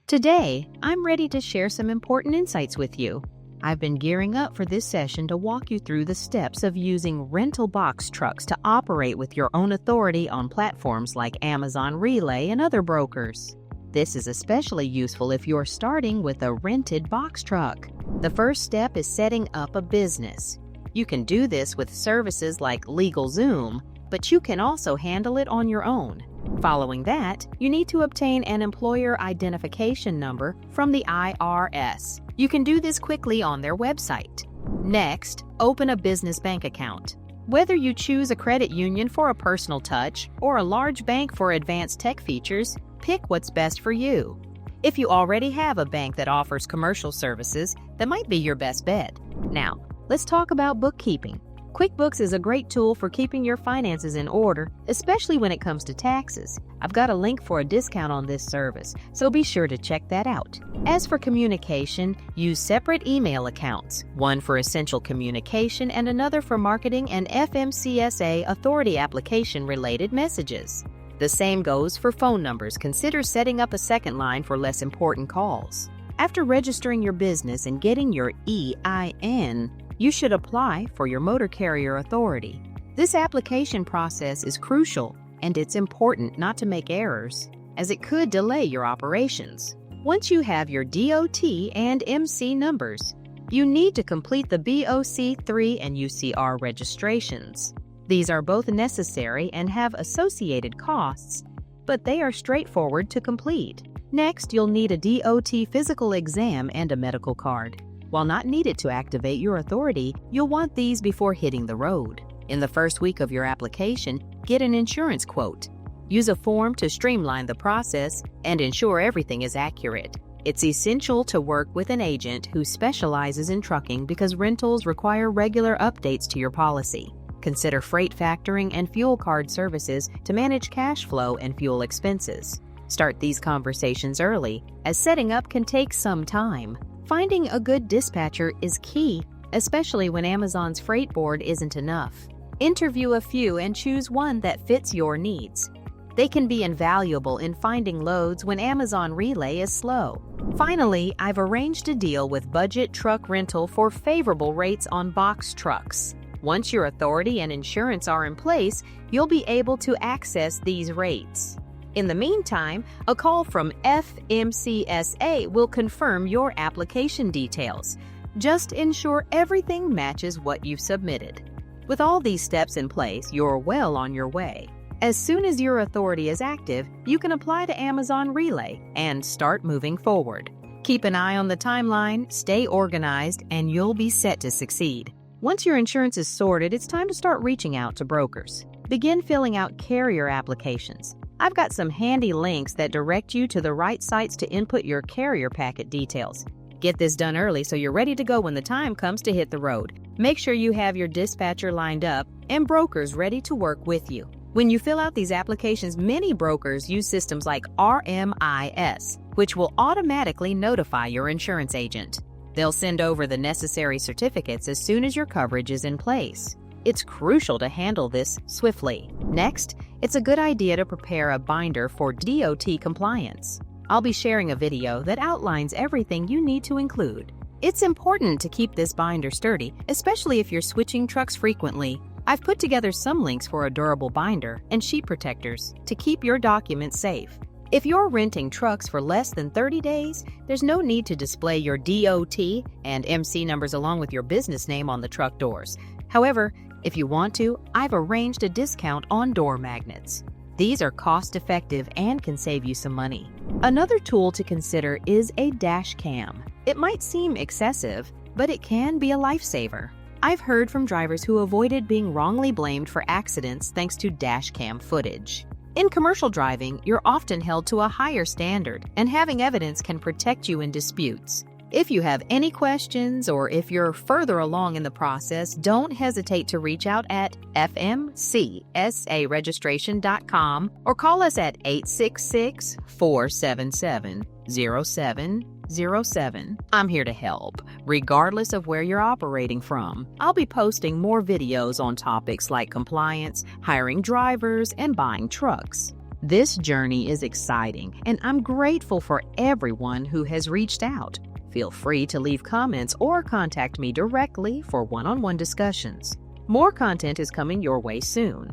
Today, I'm ready to share some important insights with you. I've been gearing up for this session to walk you through the steps of using rental box trucks to operate with your own authority on platforms like Amazon Relay and other brokers. This is especially useful if you're starting with a rented box truck. The first step is setting up a business. You can do this with services like LegalZoom, but you can also handle it on your own. Following that, you need to obtain an employer identification number from the IRS. You can do this quickly on their website. Next, open a business bank account. Whether you choose a credit union for a personal touch or a large bank for advanced tech features, pick what's best for you. If you already have a bank that offers commercial services, that might be your best bet. Now, let's talk about bookkeeping. QuickBooks is a great tool for keeping your finances in order, especially when it comes to taxes. I've got a link for a discount on this service, so be sure to check that out. As for communication, use separate email accounts, one for essential communication and another for marketing and FMCSA Authority application-related messages. The same goes for phone numbers. Consider setting up a second line for less important calls. After registering your business and getting your EIN, you should apply for your motor carrier authority. This application process is crucial, and it's important not to make errors, as it could delay your operations. Once you have your DOT and MC numbers, you need to complete the BOC3 and UCR registrations. These are both necessary and have associated costs, but they are straightforward to complete. Next, you'll need a DOT physical exam and a medical card. While not needed to activate your authority, you'll want these before hitting the road. In the first week of your application, get an insurance quote. Use a form to streamline the process and ensure everything is accurate. It's essential to work with an agent who specializes in trucking because rentals require regular updates to your policy. Consider freight factoring and fuel card services to manage cash flow and fuel expenses. Start these conversations early, as setting up can take some time. Finding a good dispatcher is key, especially when Amazon's freight board isn't enough. Interview a few and choose one that fits your needs. They can be invaluable in finding loads when Amazon Relay is slow. Finally, I've arranged a deal with Budget Truck Rental for favorable rates on box trucks. Once your authority and insurance are in place, you'll be able to access these rates. In the meantime, a call from FMCSA will confirm your application details. Just ensure everything matches what you've submitted. With all these steps in place, you're well on your way. As soon as your authority is active, you can apply to Amazon Relay and start moving forward. Keep an eye on the timeline, stay organized, and you'll be set to succeed. Once your insurance is sorted, it's time to start reaching out to brokers. Begin filling out carrier applications. I've got some handy links that direct you to the right sites to input your carrier packet details. Get this done early so you're ready to go when the time comes to hit the road. Make sure you have your dispatcher lined up and brokers ready to work with you. When you fill out these applications, many brokers use systems like RMIS, which will automatically notify your insurance agent. They'll send over the necessary certificates as soon as your coverage is in place. It's crucial to handle this swiftly. Next, it's a good idea to prepare a binder for DOT compliance. I'll be sharing a video that outlines everything you need to include. It's important to keep this binder sturdy, especially if you're switching trucks frequently. I've put together some links for a durable binder and sheet protectors to keep your documents safe. If you're renting trucks for less than 30 days, there's no need to display your DOT and MC numbers along with your business name on the truck doors. However, if you want to, I've arranged a discount on door magnets. These are cost-effective and can save you some money. Another tool to consider is a dash cam. It might seem excessive, but it can be a lifesaver. I've heard from drivers who avoided being wrongly blamed for accidents thanks to dash cam footage. In commercial driving, you're often held to a higher standard, and having evidence can protect you in disputes. If you have any questions or if you're further along in the process, don't hesitate to reach out at FMCSAregistration.com or call us at 866-477-0707. I'm here to help, regardless of where you're operating from. I'll be posting more videos on topics like compliance, hiring drivers, and buying trucks. This journey is exciting, and I'm grateful for everyone who has reached out. Feel free to leave comments or contact me directly for one-on-one discussions. More content is coming your way soon.